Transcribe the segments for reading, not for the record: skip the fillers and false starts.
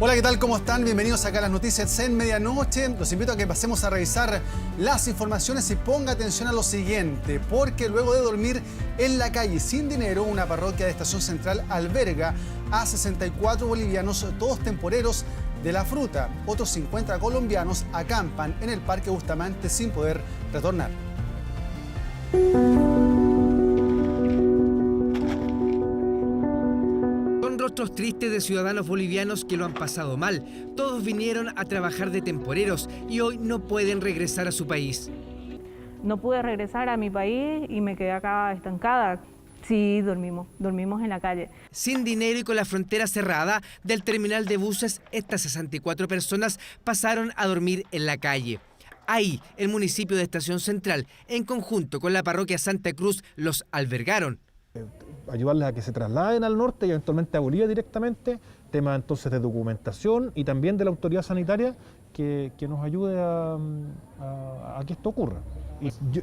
Hola, ¿qué tal? ¿Cómo están? Bienvenidos acá a las noticias en medianoche. Los invito a que pasemos a revisar las informaciones y ponga atención a lo siguiente, porque luego de dormir en la calle sin dinero, una parroquia de Estación Central alberga a 64 bolivianos, todos temporeros de la fruta. Otros 50 colombianos acampan en el Parque Bustamante sin poder retornar. Rostros tristes de ciudadanos bolivianos que lo han pasado mal. Todos vinieron a trabajar de temporeros y hoy no pueden regresar a su país. No pude regresar a mi país y me quedé acá estancada. Sí, dormimos en la calle. Sin dinero y con la frontera cerrada del terminal de buses, estas 64 personas pasaron a dormir en la calle. Ahí, el municipio de Estación Central, en conjunto con la parroquia Santa Cruz, los albergaron. Ayudarles a que se trasladen al norte y eventualmente a Bolivia directamente, tema entonces de documentación y también de la autoridad sanitaria que nos ayude a que esto ocurra.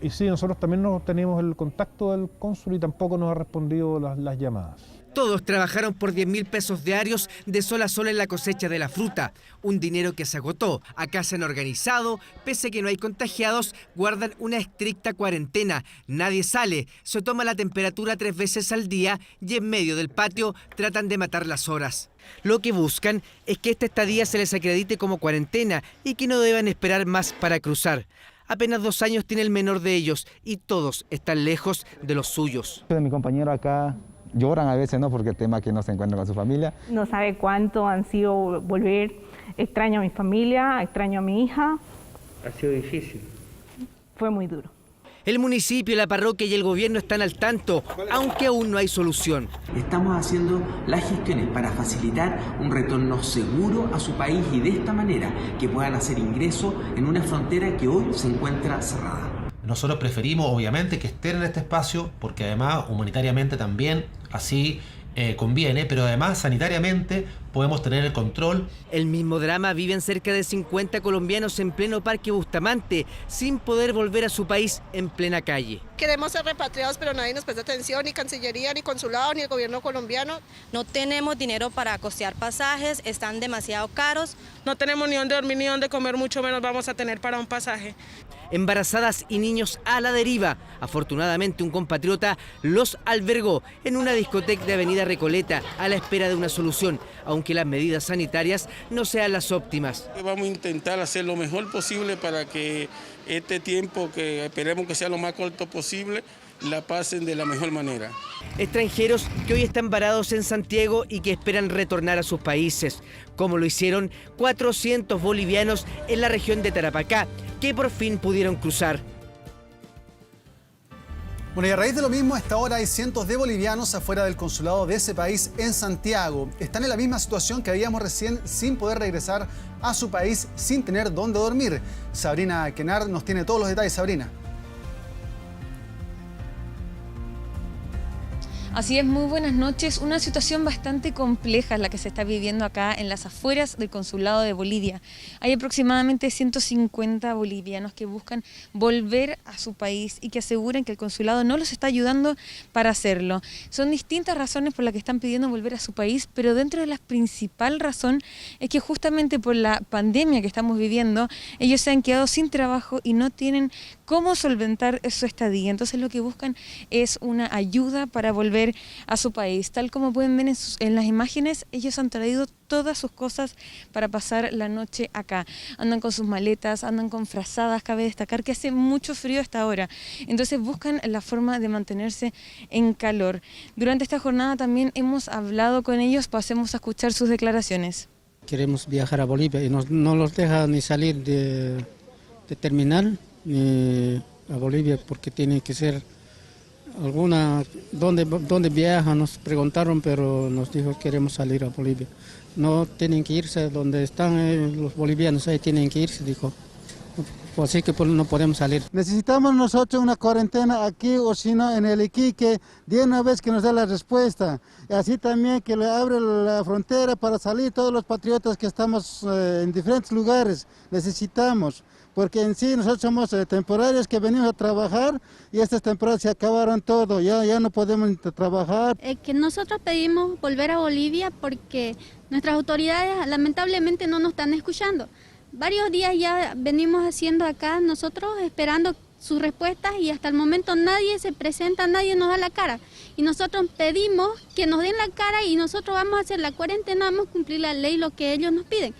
Y sí, nosotros también no tenemos el contacto del cónsul y tampoco nos ha respondido las llamadas. Todos trabajaron por 10.000 pesos diarios de sol a sol en la cosecha de la fruta, un dinero que se agotó. Acá se han organizado, pese a que no hay contagiados, guardan una estricta cuarentena. Nadie sale, se toma la temperatura 3 veces al día y en medio del patio tratan de matar las horas. Lo que buscan es que esta estadía se les acredite como cuarentena y que no deban esperar más para cruzar. Apenas 2 años tiene el menor de ellos y todos están lejos de los suyos. Mi compañero acá lloran a veces, ¿no? Porque el tema que no se encuentran con su familia. No sabe cuánto han sido volver. Extraño a mi familia, extraño a mi hija. Ha sido difícil. Fue muy duro. El municipio, la parroquia y el gobierno están al tanto, aunque aún no hay solución. Estamos haciendo las gestiones para facilitar un retorno seguro a su país y de esta manera que puedan hacer ingreso en una frontera que hoy se encuentra cerrada. Nosotros preferimos, obviamente, que estén en este espacio, porque además, humanitariamente también así conviene, pero además, sanitariamente, podemos tener el control. El mismo drama viven cerca de 50 colombianos en pleno Parque Bustamante, sin poder volver a su país en plena calle. Queremos ser repatriados, pero nadie nos presta atención, ni Cancillería, ni Consulado, ni el gobierno colombiano. No tenemos dinero para costear pasajes, están demasiado caros. No tenemos ni dónde dormir, ni dónde comer, mucho menos vamos a tener para un pasaje. Embarazadas y niños a la deriva. Afortunadamente, un compatriota los albergó en una discoteca de Avenida Recoleta a la espera de una solución, aunque las medidas sanitarias no sean las óptimas. Vamos a intentar hacer lo mejor posible para que este tiempo, que esperemos que sea lo más corto posible, la pasen de la mejor manera. Extranjeros que hoy están varados en Santiago y que esperan retornar a sus países, como lo hicieron 400 bolivianos en la región de Tarapacá, que por fin pudieron cruzar. Bueno, y a raíz de lo mismo, a esta hora hay cientos de bolivianos afuera del consulado de ese país en Santiago. Están en la misma situación que habíamos recién, sin poder regresar a su país, sin tener dónde dormir. Sabrina Quenar nos tiene todos los detalles. Sabrina. Así es, muy buenas noches. Una situación bastante compleja es la que se está viviendo acá en las afueras del Consulado de Bolivia. Hay aproximadamente 150 bolivianos que buscan volver a su país y que aseguran que el consulado no los está ayudando para hacerlo. Son distintas razones por las que están pidiendo volver a su país, pero dentro de la principal razón es que justamente por la pandemia que estamos viviendo, ellos se han quedado sin trabajo y no tienen cómo solventar su estadía. Entonces lo que buscan es una ayuda para volver a su país. Tal como pueden ver en las imágenes, ellos han traído todas sus cosas para pasar la noche acá. Andan con sus maletas, andan con frazadas. Cabe destacar que hace mucho frío a esta hora. Entonces buscan la forma de mantenerse en calor. Durante esta jornada también hemos hablado con ellos, pasemos a escuchar sus declaraciones. Queremos viajar a Bolivia y no los deja ni salir de terminal ni a Bolivia porque tiene que ser alguna, ¿dónde viajan? Nos preguntaron, pero nos dijo que queremos salir a Bolivia. No tienen que irse donde están los bolivianos, ahí tienen que irse, dijo. Así que no podemos salir. Necesitamos nosotros una cuarentena aquí o si no en el Iquique, de una vez que nos dé la respuesta. Y así también que le abre la frontera para salir todos los patriotas que estamos en diferentes lugares. Necesitamos. porque en sí nosotros somos temporarios que venimos a trabajar y estas temporadas se acabaron todo, ya no podemos trabajar. Que nosotros pedimos volver a Bolivia porque nuestras autoridades lamentablemente no nos están escuchando. Varios días ya venimos haciendo acá nosotros esperando sus respuestas y hasta el momento nadie se presenta, nadie nos da la cara. Y nosotros pedimos que nos den la cara y nosotros vamos a hacer la cuarentena, vamos a cumplir la ley, lo que ellos nos piden.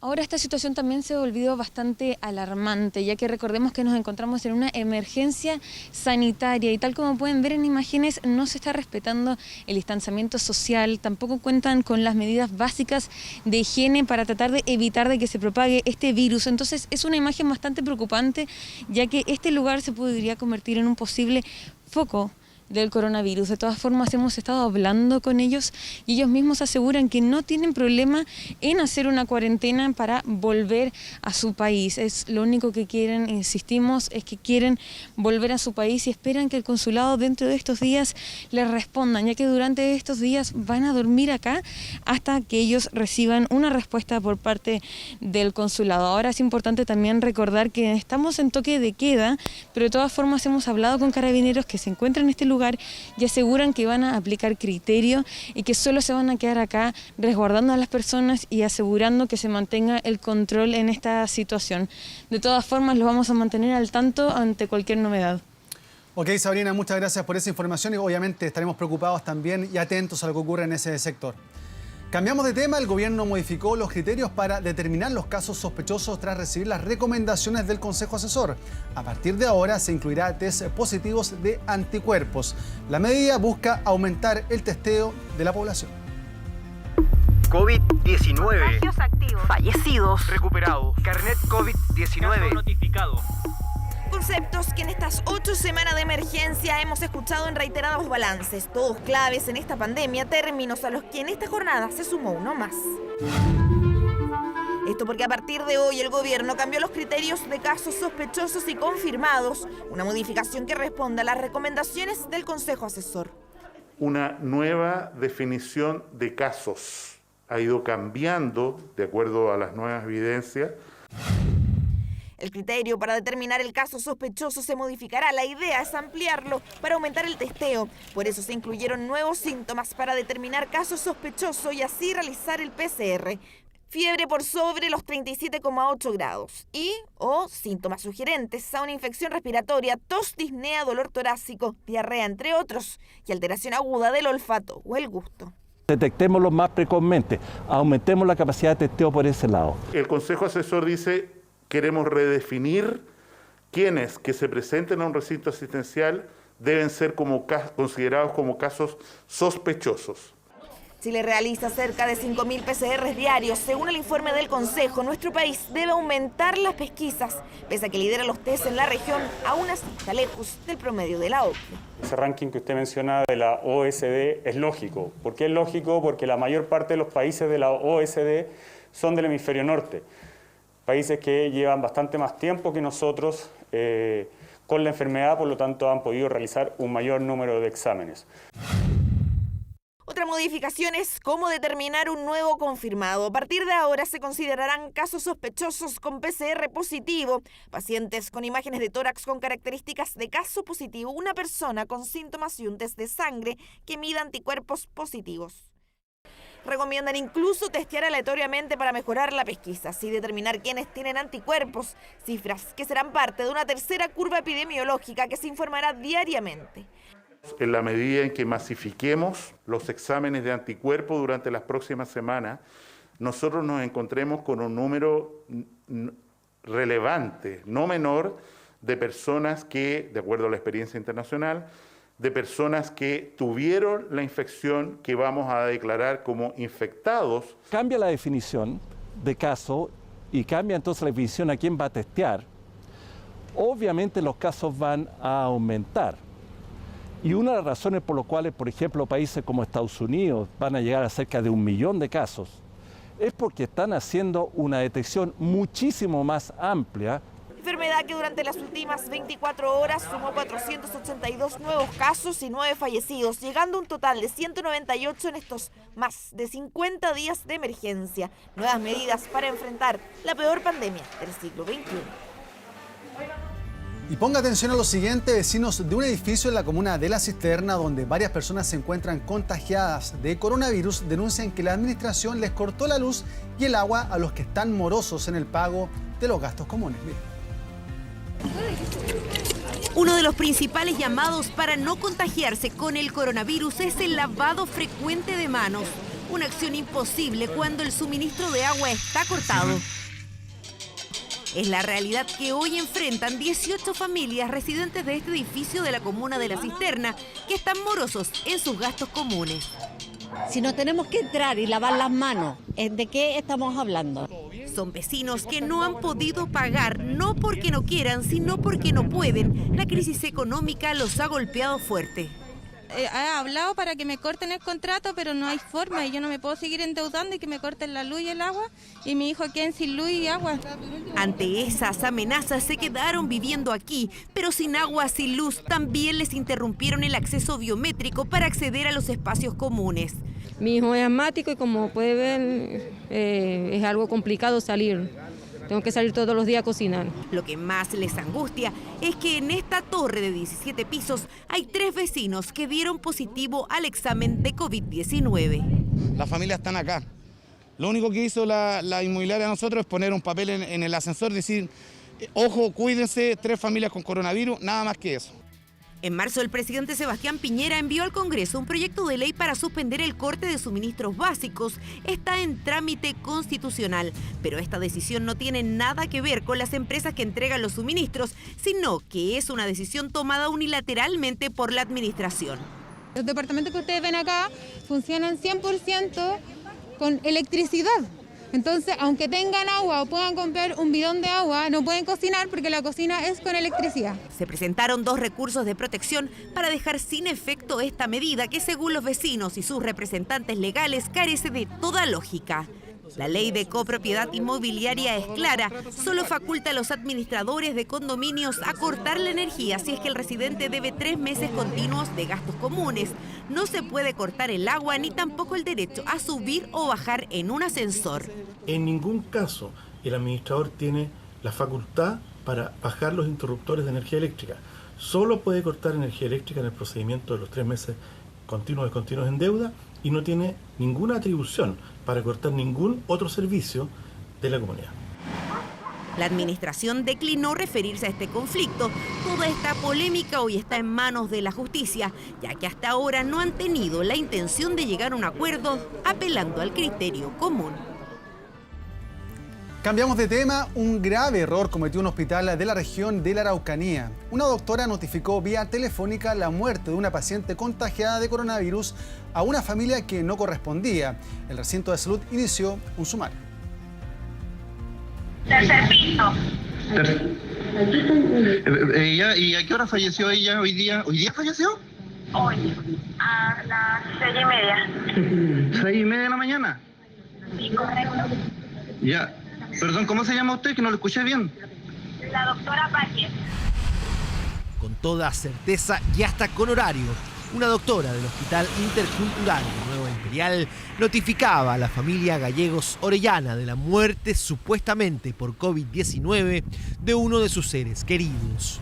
Ahora esta situación también se ha volvido bastante alarmante, ya que recordemos que nos encontramos en una emergencia sanitaria y tal como pueden ver en imágenes no se está respetando el distanciamiento social, tampoco cuentan con las medidas básicas de higiene para tratar de evitar de que se propague este virus. Entonces es una imagen bastante preocupante, ya que este lugar se podría convertir en un posible foco del coronavirus. De todas formas, hemos estado hablando con ellos y ellos mismos aseguran que no tienen problema en hacer una cuarentena para volver a su país. Es lo único que quieren, insistimos, es que quieren volver a su país y esperan que el consulado dentro de estos días les respondan, ya que durante estos días van a dormir acá hasta que ellos reciban una respuesta por parte del consulado. Ahora es importante también recordar que estamos en toque de queda, pero de todas formas hemos hablado con carabineros que se encuentran en este lugar y aseguran que van a aplicar criterio y que solo se van a quedar acá resguardando a las personas y asegurando que se mantenga el control en esta situación. De todas formas, los vamos a mantener al tanto ante cualquier novedad. Ok, Sabrina, muchas gracias por esa información y obviamente estaremos preocupados también y atentos a lo que ocurre en ese sector. Cambiamos de tema, el gobierno modificó los criterios para determinar los casos sospechosos tras recibir las recomendaciones del Consejo Asesor. A partir de ahora se incluirá test positivos de anticuerpos. La medida busca aumentar el testeo de la población. COVID-19. Casos activos. Fallecidos. Recuperados. Carnet COVID-19. Caso notificado. Conceptos que en estas 8 semanas de emergencia hemos escuchado en reiterados balances, todos claves en esta pandemia, términos a los que en esta jornada se sumó uno más. Esto porque a partir de hoy el gobierno cambió los criterios de casos sospechosos y confirmados, una modificación que responde a las recomendaciones del Consejo Asesor. Una nueva definición de casos ha ido cambiando de acuerdo a las nuevas evidencias. El criterio para determinar el caso sospechoso se modificará. La idea es ampliarlo para aumentar el testeo. Por eso se incluyeron nuevos síntomas para determinar caso sospechoso y así realizar el PCR. Fiebre por sobre los 37,8 grados o síntomas sugerentes a una infección respiratoria, tos, disnea, dolor torácico, diarrea, entre otros, y alteración aguda del olfato o el gusto. Detectémoslo más precozmente, aumentemos la capacidad de testeo por ese lado. El Consejo Asesor dice: queremos redefinir quiénes que se presenten a un recinto asistencial deben ser considerados como casos sospechosos. Chile realiza cerca de 5.000 PCR diarios. Según el informe del Consejo, nuestro país debe aumentar las pesquisas. Pese a que lidera los test en la región, aún así está lejos del promedio de la OCDE. Ese ranking que usted menciona de la OECD es lógico. ¿Por qué es lógico? Porque la mayor parte de los países de la OECD son del hemisferio norte. Países que llevan bastante más tiempo que nosotros con la enfermedad, por lo tanto han podido realizar un mayor número de exámenes. Otra modificación es cómo determinar un nuevo confirmado. A partir de ahora se considerarán casos sospechosos con PCR positivo, pacientes con imágenes de tórax con características de caso positivo, una persona con síntomas y un test de sangre que mida anticuerpos positivos. Recomiendan incluso testear aleatoriamente para mejorar la pesquisa, así determinar quiénes tienen anticuerpos, cifras que serán parte de una tercera curva epidemiológica que se informará diariamente. En la medida en que masifiquemos los exámenes de anticuerpos durante las próximas semanas, nosotros nos encontremos con un número relevante, no menor, de personas que, de acuerdo a la experiencia internacional, de personas que tuvieron la infección que vamos a declarar como infectados. Cambia la definición de caso y cambia entonces la definición a quién va a testear. Obviamente los casos van a aumentar. Y una de las razones por las cuales, por ejemplo, países como Estados Unidos van a llegar a cerca de 1 millón de casos, es porque están haciendo una detección muchísimo más amplia. Enfermedad que durante las últimas 24 horas sumó 482 nuevos casos y 9 fallecidos, llegando a un total de 198 en estos más de 50 días de emergencia. Nuevas medidas para enfrentar la peor pandemia del siglo XXI. Y ponga atención a lo siguiente, vecinos de un edificio en la comuna de La Cisterna, donde varias personas se encuentran contagiadas de coronavirus, denuncian que la administración les cortó la luz y el agua a los que están morosos en el pago de los gastos comunes. Miren. Uno de los principales llamados para no contagiarse con el coronavirus es el lavado frecuente de manos, una acción imposible cuando el suministro de agua está cortado. Es la realidad que hoy enfrentan 18 familias residentes de este edificio de la comuna de La Cisterna que están morosos en sus gastos comunes. Si no tenemos que entrar y lavar las manos, ¿de qué estamos hablando? Son vecinos que no han podido pagar, no porque no quieran, sino porque no pueden. La crisis económica los ha golpeado fuerte. He hablado para que me corten el contrato, pero no hay forma y yo no me puedo seguir endeudando y que me corten la luz y el agua y mi hijo queden sin luz y agua. Ante esas amenazas se quedaron viviendo aquí, pero sin agua, sin luz. También les interrumpieron el acceso biométrico para acceder a los espacios comunes. Mi hijo es asmático y como puede ver es algo complicado salir. Tengo que salir todos los días a cocinar. Lo que más les angustia es que en esta torre de 17 pisos hay 3 vecinos que dieron positivo al examen de COVID-19. Las familias están acá. Lo único que hizo la inmobiliaria a nosotros es poner un papel en el ascensor, decir, ojo, cuídense, 3 familias con coronavirus, nada más que eso. En marzo, el presidente Sebastián Piñera envió al Congreso un proyecto de ley para suspender el corte de suministros básicos. Está en trámite constitucional, pero esta decisión no tiene nada que ver con las empresas que entregan los suministros, sino que es una decisión tomada unilateralmente por la administración. Los departamentos que ustedes ven acá funcionan 100% con electricidad. Entonces, aunque tengan agua o puedan comprar un bidón de agua, no pueden cocinar porque la cocina es con electricidad. Se presentaron 2 recursos de protección para dejar sin efecto esta medida que, según los vecinos y sus representantes legales, carece de toda lógica. La ley de copropiedad inmobiliaria es clara, solo faculta a los administradores de condominios a cortar la energía si es que el residente debe 3 meses continuos de gastos comunes. No se puede cortar el agua ni tampoco el derecho a subir o bajar en un ascensor. En ningún caso el administrador tiene la facultad para bajar los interruptores de energía eléctrica. Solo puede cortar energía eléctrica en el procedimiento de los 3 meses continuos en deuda y no tiene ninguna atribución para cortar ningún otro servicio de la comunidad. La administración declinó referirse a este conflicto. Toda esta polémica hoy está en manos de la justicia, ya que hasta ahora no han tenido la intención de llegar a un acuerdo apelando al criterio común. Cambiamos de tema. Un grave error cometió un hospital de la región de la Araucanía. Una doctora notificó vía telefónica la muerte de una paciente contagiada de coronavirus a una familia que no correspondía. El recinto de salud inició un sumario. Tercer piso. ¿Y a qué hora falleció ella hoy día? ¿Hoy día falleció? Hoy, a las 6:30. ¿6:30 de la mañana? Sí, correcto. Ya. Perdón, ¿cómo se llama usted? Que no lo escuché bien. La doctora Páez. Con toda certeza y hasta con horario, una doctora del Hospital Intercultural de Nueva Imperial notificaba a la familia Gallegos Orellana de la muerte supuestamente por COVID-19 de uno de sus seres queridos.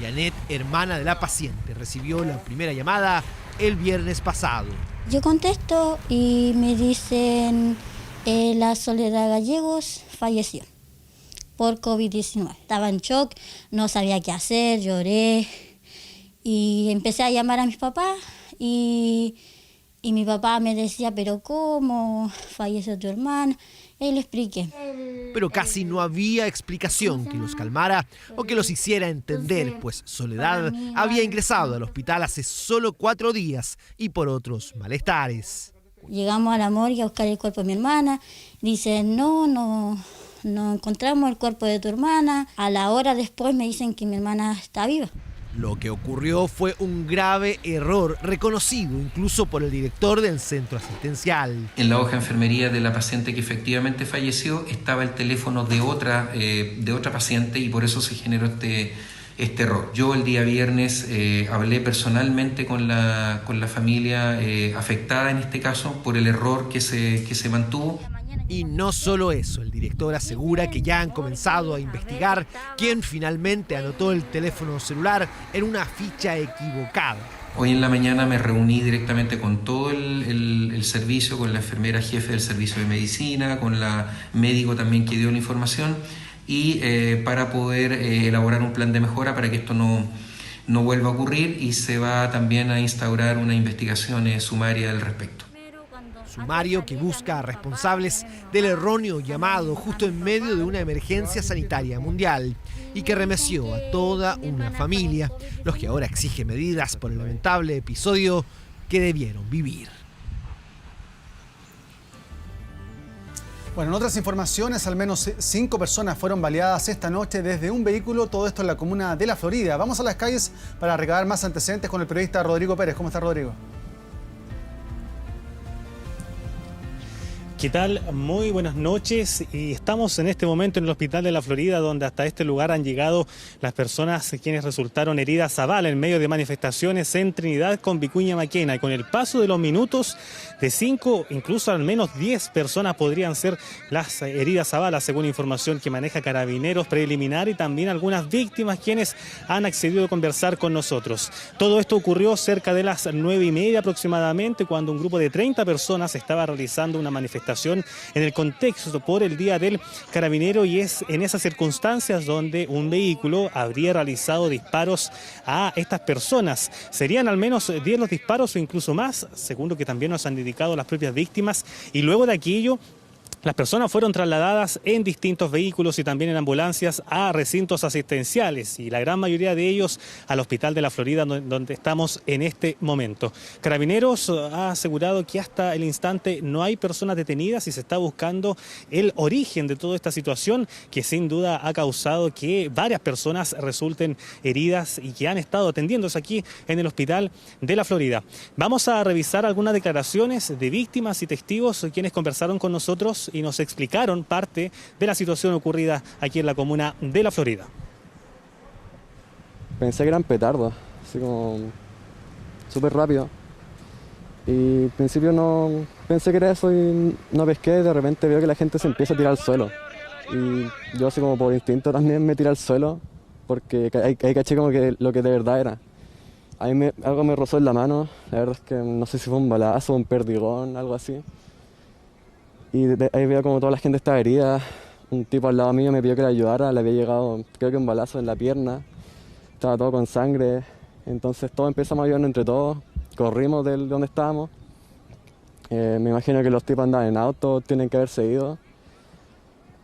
Janet, hermana de la paciente, recibió la primera llamada el viernes pasado. Yo contesto y me dicen, la Soledad Gallegos falleció por COVID-19. Estaba en shock, no sabía qué hacer, lloré y empecé a llamar a mis papás y mi papá me decía, pero ¿cómo falleció tu hermana? Y le expliqué. Pero casi no había explicación que los calmara o que los hiciera entender, pues Soledad había ingresado al hospital hace solo 4 días y por otros malestares. Llegamos a la morgue a buscar el cuerpo de mi hermana. Dicen, no encontramos el cuerpo de tu hermana. A la hora después me dicen que mi hermana está viva. Lo que ocurrió fue un grave error, reconocido incluso por el director del centro asistencial. En la hoja de enfermería de la paciente que efectivamente falleció estaba el teléfono de otra paciente y por eso se generó este error. Yo el día viernes hablé personalmente con la familia afectada en este caso por el error que se mantuvo. Y no solo eso, el director asegura que ya han comenzado a investigar quién finalmente anotó el teléfono celular en una ficha equivocada. Hoy en la mañana me reuní directamente con todo el servicio, con la enfermera jefe del servicio de medicina, con la médico también que dio la información, y para poder elaborar un plan de mejora para que esto no vuelva a ocurrir, y se va también a instaurar una investigación sumaria al respecto. Sumario que busca a responsables del erróneo llamado justo en medio de una emergencia sanitaria mundial y que remeció a toda una familia, los que ahora exigen medidas por el lamentable episodio que debieron vivir. Bueno, en otras informaciones, al menos 5 personas fueron baleadas esta noche desde un vehículo, todo esto en la comuna de La Florida. Vamos a las calles para recabar más antecedentes con el periodista Rodrigo Pérez. ¿Cómo está, Rodrigo? ¿Qué tal? Muy buenas noches, y estamos en este momento en el Hospital de La Florida, donde hasta este lugar han llegado las personas quienes resultaron heridas a bala en medio de manifestaciones en Trinidad con Vicuña Maquena, y con el paso de los minutos de 5, incluso al menos 10 personas podrían ser las heridas a bala, según información que maneja Carabineros preliminar, y también algunas víctimas quienes han accedido a conversar con nosotros. Todo esto ocurrió cerca de las 9:30 aproximadamente, cuando un grupo de 30 personas estaba realizando una manifestación en el contexto por el Día del Carabinero, y es en esas circunstancias donde un vehículo habría realizado disparos a estas personas. Serían al menos 10 los disparos o incluso más, según lo que también nos han indicado las propias víctimas, y luego de aquello las personas fueron trasladadas en distintos vehículos y también en ambulancias a recintos asistenciales, y la gran mayoría de ellos al Hospital de La Florida, donde estamos en este momento. Carabineros ha asegurado que hasta el instante no hay personas detenidas y se está buscando el origen de toda esta situación, que sin duda ha causado que varias personas resulten heridas y que han estado atendiéndose aquí en el Hospital de La Florida. Vamos a revisar algunas declaraciones de víctimas y testigos quienes conversaron con nosotros y nos explicaron parte de la situación ocurrida aquí en la comuna de La Florida. Pensé que eran petardos, así como súper rápido. Y al principio no pensé que era eso y no pesqué, de repente veo que la gente se empieza a tirar al suelo. Y yo así como por instinto también me tiré al suelo, porque ahí caché como que lo que de verdad era. Algo me rozó en la mano, la verdad es que no sé si fue un balazo, un perdigón, algo así. Y ahí veo como toda la gente estaba herida. Un tipo al lado mío me pidió que le ayudara, le había llegado creo que un balazo en la pierna. Estaba todo con sangre. Entonces todos empezamos a ayudarnos entre todos. Corrimos de donde estábamos. Me imagino que los tipos andaban en auto, tienen que haberse ido.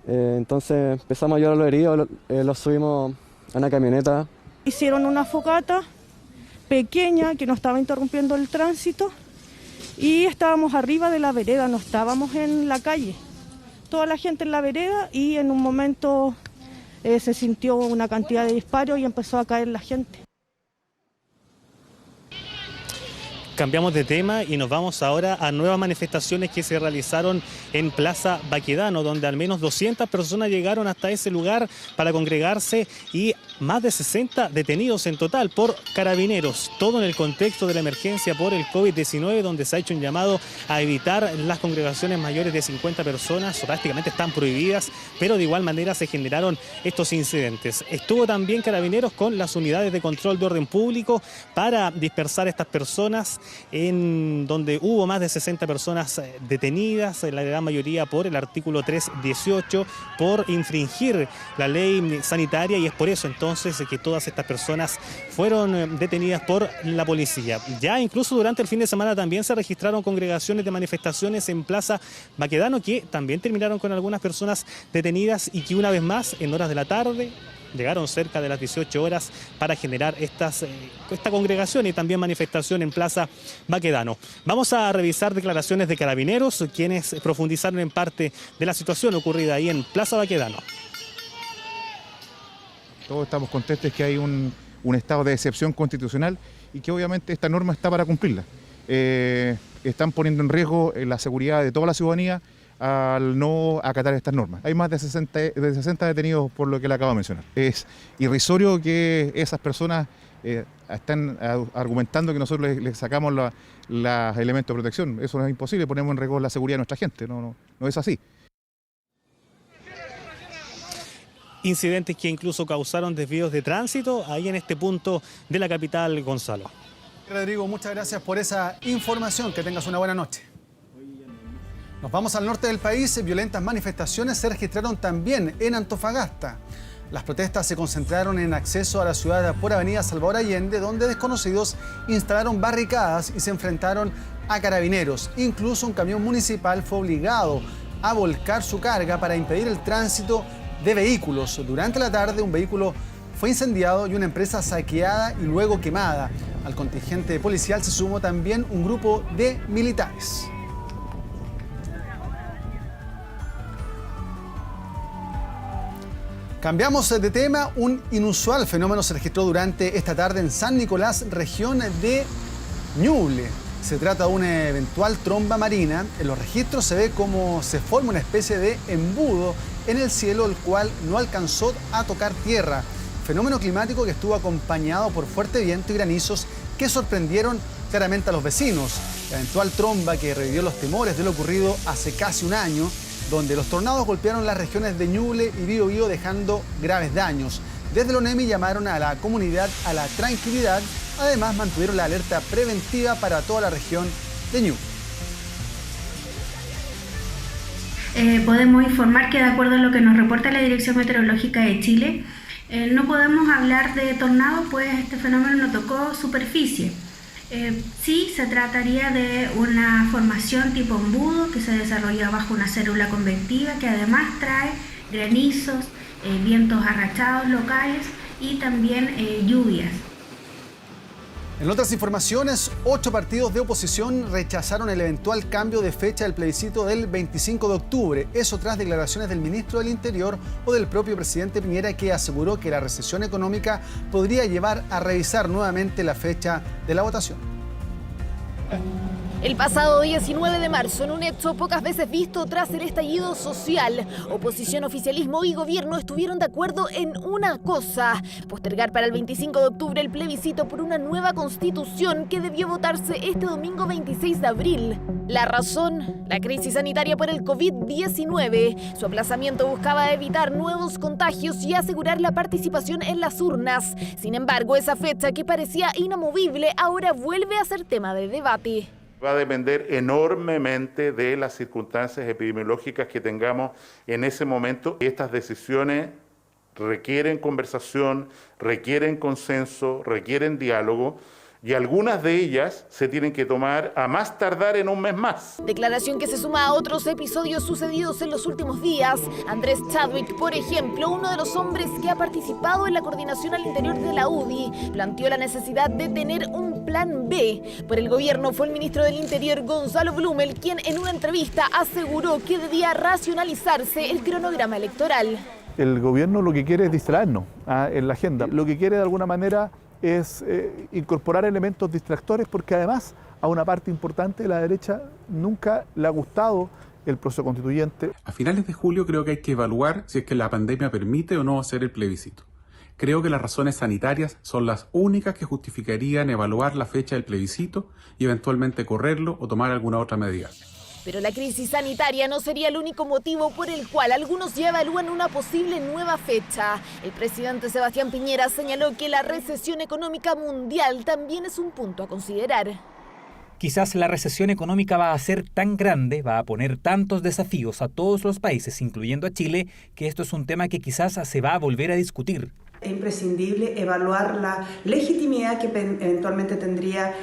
Entonces empezamos a ayudar a los heridos, los subimos a una camioneta. Hicieron una fogata pequeña que nos estaba interrumpiendo el tránsito. Y estábamos arriba de la vereda, no estábamos en la calle. Toda la gente en la vereda, y en un momento se sintió una cantidad de disparos y empezó a caer la gente. Cambiamos de tema y nos vamos ahora a nuevas manifestaciones que se realizaron en Plaza Baquedano, donde al menos 200 personas llegaron hasta ese lugar para congregarse, y más de 60 detenidos en total por Carabineros. Todo en el contexto de la emergencia por el COVID-19, donde se ha hecho un llamado a evitar las congregaciones mayores de 50 personas, prácticamente están prohibidas, pero de igual manera se generaron estos incidentes. Estuvo también Carabineros con las unidades de control de orden público para dispersar a estas personas, en donde hubo más de 60 personas detenidas, la gran mayoría por el artículo 318, por infringir la ley sanitaria, y es por eso entonces que todas estas personas fueron detenidas por la policía. Ya incluso durante el fin de semana también se registraron congregaciones de manifestaciones en Plaza Baquedano, que también terminaron con algunas personas detenidas, y que una vez más en horas de la tarde llegaron cerca de las 18 horas para generar esta congregación y también manifestación en Plaza Baquedano. Vamos a revisar declaraciones de Carabineros, quienes profundizaron en parte de la situación ocurrida ahí en Plaza Baquedano. Todos estamos contentos que hay un estado de excepción constitucional y que obviamente esta norma está para cumplirla. Están poniendo en riesgo la seguridad de toda la ciudadanía al no acatar estas normas. Hay más de 60 detenidos por lo que le acabo de mencionar. Es irrisorio que esas personas están argumentando que nosotros les sacamos los elementos de protección. Eso no es imposible, ponemos en riesgo la seguridad de nuestra gente, no es así. incidentes que incluso causaron desvíos de tránsito ahí en este punto de la capital, Gonzalo. Rodrigo, muchas gracias por esa información. Que tengas una buena noche. Nos vamos al norte del país. Violentas manifestaciones se registraron también en Antofagasta. Las protestas se concentraron en acceso a la ciudad por Avenida Salvador Allende, donde desconocidos instalaron barricadas y se enfrentaron a carabineros. Incluso un camión municipal fue obligado a volcar su carga para impedir el tránsito de vehículos. Durante la tarde, un vehículo fue incendiado y una empresa saqueada y luego quemada. Al contingente policial se sumó también un grupo de militares. Cambiamos de tema. Un inusual fenómeno se registró durante esta tarde en San Nicolás, región de Ñuble. Se trata de una eventual tromba marina. En los registros se ve cómo se forma una especie de embudo en el cielo, el cual no alcanzó a tocar tierra. Fenómeno climático que estuvo acompañado por fuerte viento y granizos que sorprendieron claramente a los vecinos. La eventual tromba que revivió los temores de lo ocurrido hace casi un año, donde los tornados golpearon las regiones de Ñuble y Biobío, dejando graves daños. Desde el ONEMI llamaron a la comunidad a la tranquilidad. Además, mantuvieron la alerta preventiva para toda la región de Ñuble. Podemos informar que de acuerdo a lo que nos reporta la Dirección Meteorológica de Chile, no podemos hablar de tornados, pues este fenómeno no tocó superficie. Sí, se trataría de una formación tipo embudo que se desarrolla bajo una célula convectiva que además trae granizos, vientos arrachados locales y también lluvias. En otras informaciones, 8 partidos de oposición rechazaron el eventual cambio de fecha del plebiscito del 25 de octubre. Eso tras declaraciones del ministro del Interior o del propio presidente Piñera, que aseguró que la recesión económica podría llevar a revisar nuevamente la fecha de la votación. El pasado 19 de marzo, en un hecho pocas veces visto tras el estallido social, oposición, oficialismo y gobierno estuvieron de acuerdo en una cosa: postergar para el 25 de octubre el plebiscito por una nueva constitución que debió votarse este domingo 26 de abril. La razón: la crisis sanitaria por el COVID-19. Su aplazamiento buscaba evitar nuevos contagios y asegurar la participación en las urnas. Sin embargo, esa fecha que parecía inamovible ahora vuelve a ser tema de debate. Va a depender enormemente de las circunstancias epidemiológicas que tengamos en ese momento. Estas decisiones requieren conversación, requieren consenso, requieren diálogo, y algunas de ellas se tienen que tomar a más tardar en un mes más. Declaración que se suma a otros episodios sucedidos en los últimos días. Andrés Chadwick, por ejemplo, uno de los hombres que ha participado en la coordinación al interior de la UDI, planteó la necesidad de tener un plan B. Por el gobierno fue el ministro del Interior, Gonzalo Blumel, quien en una entrevista aseguró que debía racionalizarse el cronograma electoral. El gobierno lo que quiere es distraernos en la agenda. Lo que quiere de alguna manera es incorporar elementos distractores, porque además a una parte importante de la derecha nunca le ha gustado el proceso constituyente. A finales de julio creo que hay que evaluar si es que la pandemia permite o no hacer el plebiscito. Creo que las razones sanitarias son las únicas que justificarían evaluar la fecha del plebiscito y eventualmente correrlo o tomar alguna otra medida. Pero la crisis sanitaria no sería el único motivo por el cual algunos ya evalúan una posible nueva fecha. El presidente Sebastián Piñera señaló que la recesión económica mundial también es un punto a considerar. Quizás la recesión económica va a ser tan grande, va a poner tantos desafíos a todos los países, incluyendo a Chile, que esto es un tema que quizás se va a volver a discutir. Es imprescindible evaluar la legitimidad que eventualmente tendría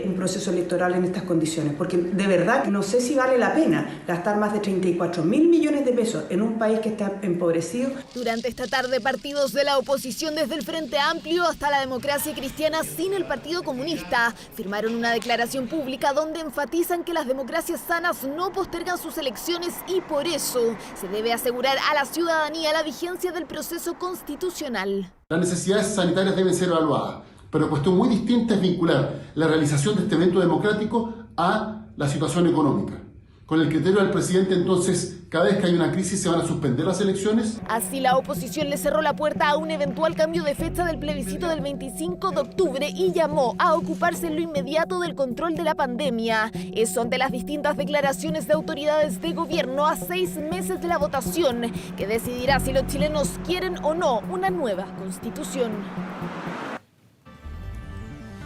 un proceso electoral en estas condiciones, porque de verdad no sé si vale la pena gastar más de 34.000 millones de pesos en un país que está empobrecido. Durante esta tarde, partidos de la oposición, desde el Frente Amplio hasta la Democracia Cristiana sin el Partido Comunista, firmaron una declaración pública donde enfatizan que las democracias sanas no postergan sus elecciones y por eso se debe asegurar a la ciudadanía la vigencia del proceso constitucional. Las necesidades sanitarias deben ser evaluadas, pero cuestión muy distinta es vincular la realización de este evento democrático a la situación económica. Con el criterio del presidente, entonces, cada vez que hay una crisis se van a suspender las elecciones. Así la oposición le cerró la puerta a un eventual cambio de fecha del plebiscito del 25 de octubre y llamó a ocuparse en lo inmediato del control de la pandemia. Eso ante las distintas declaraciones de autoridades de gobierno a 6 meses de la votación, que decidirá si los chilenos quieren o no una nueva constitución.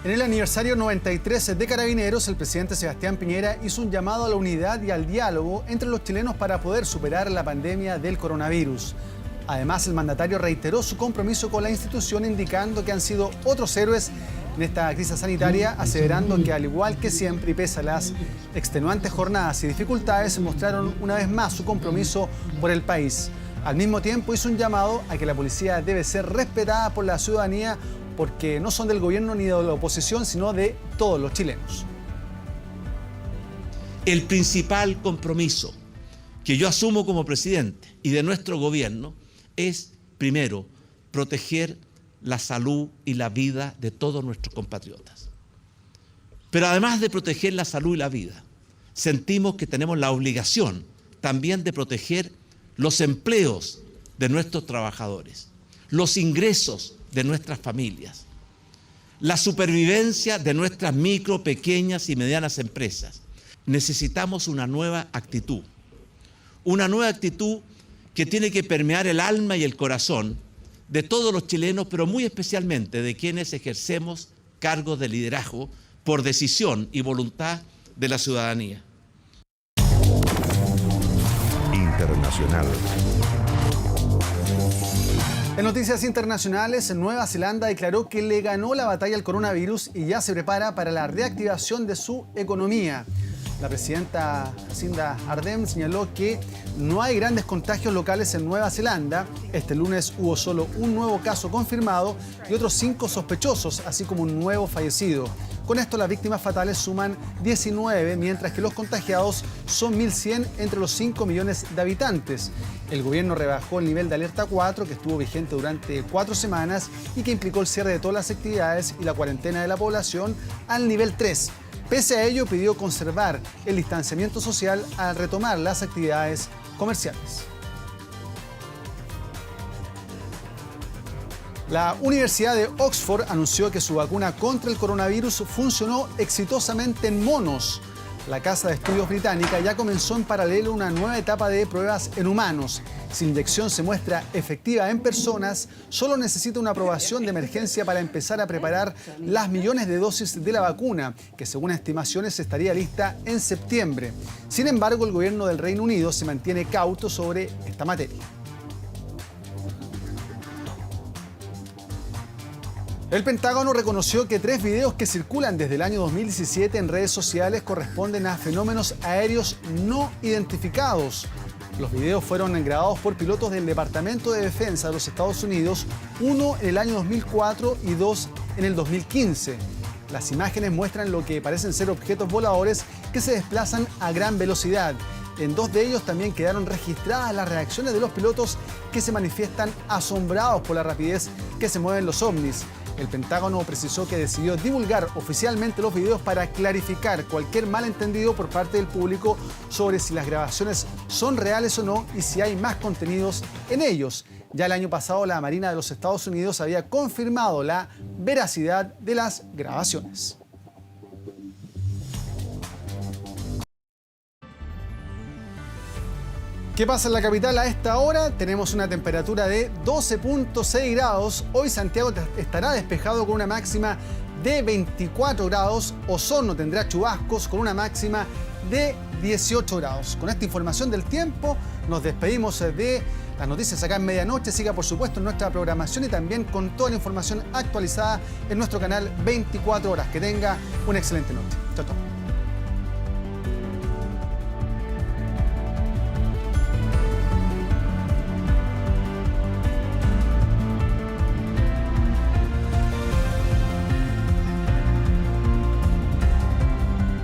En el aniversario 93 de Carabineros, el presidente Sebastián Piñera hizo un llamado a la unidad y al diálogo entre los chilenos para poder superar la pandemia del coronavirus. Además, el mandatario reiteró su compromiso con la institución, indicando que han sido otros héroes en esta crisis sanitaria, aseverando que al igual que siempre y pese a las extenuantes jornadas y dificultades, mostraron una vez más su compromiso por el país. Al mismo tiempo, hizo un llamado a que la policía debe ser respetada por la ciudadanía, porque no son del gobierno ni de la oposición, sino de todos los chilenos. El principal compromiso que yo asumo como presidente y de nuestro gobierno es, primero, proteger la salud y la vida de todos nuestros compatriotas. Pero además de proteger la salud y la vida, sentimos que tenemos la obligación también de proteger los empleos de nuestros trabajadores, los ingresos de nuestras familias, la supervivencia de nuestras micro, pequeñas y medianas empresas. Necesitamos una nueva actitud que tiene que permear el alma y el corazón de todos los chilenos, pero muy especialmente de quienes ejercemos cargos de liderazgo por decisión y voluntad de la ciudadanía. Internacional. En noticias internacionales, Nueva Zelanda declaró que le ganó la batalla al coronavirus y ya se prepara para la reactivación de su economía. La presidenta Jacinda Ardern señaló que no hay grandes contagios locales en Nueva Zelanda. Este lunes hubo solo un nuevo caso confirmado y otros 5 sospechosos, así como un nuevo fallecido. Con esto, las víctimas fatales suman 19, mientras que los contagiados son 1.100 entre los 5 millones de habitantes. El gobierno rebajó el nivel de alerta 4, que estuvo vigente durante 4 semanas y que implicó el cierre de todas las actividades y la cuarentena de la población, al nivel 3. Pese a ello, pidió conservar el distanciamiento social al retomar las actividades comerciales. La Universidad de Oxford anunció que su vacuna contra el coronavirus funcionó exitosamente en monos. La casa de estudios británica ya comenzó en paralelo una nueva etapa de pruebas en humanos. Si la inyección se muestra efectiva en personas, solo necesita una aprobación de emergencia para empezar a preparar las millones de dosis de la vacuna, que según estimaciones estaría lista en septiembre. Sin embargo, el gobierno del Reino Unido se mantiene cauto sobre esta materia. El Pentágono reconoció que 3 videos que circulan desde el año 2017 en redes sociales corresponden a fenómenos aéreos no identificados. Los videos fueron grabados por pilotos del Departamento de Defensa de los Estados Unidos, uno en el año 2004 y 2 en el 2015. Las imágenes muestran lo que parecen ser objetos voladores que se desplazan a gran velocidad. En 2 de ellos también quedaron registradas las reacciones de los pilotos, que se manifiestan asombrados por la rapidez que se mueven los ovnis. El Pentágono precisó que decidió divulgar oficialmente los videos para clarificar cualquier malentendido por parte del público sobre si las grabaciones son reales o no y si hay más contenidos en ellos. Ya el año pasado, la Marina de los Estados Unidos había confirmado la veracidad de las grabaciones. ¿Qué pasa en la capital a esta hora? Tenemos una temperatura de 12.6 grados. Hoy Santiago estará despejado con una máxima de 24 grados. Osorno tendrá chubascos con una máxima de 18 grados. Con esta información del tiempo nos despedimos de las noticias acá en Medianoche. Siga por supuesto en nuestra programación y también con toda la información actualizada en nuestro canal 24 horas. Que tenga una excelente noche. Chao, chao.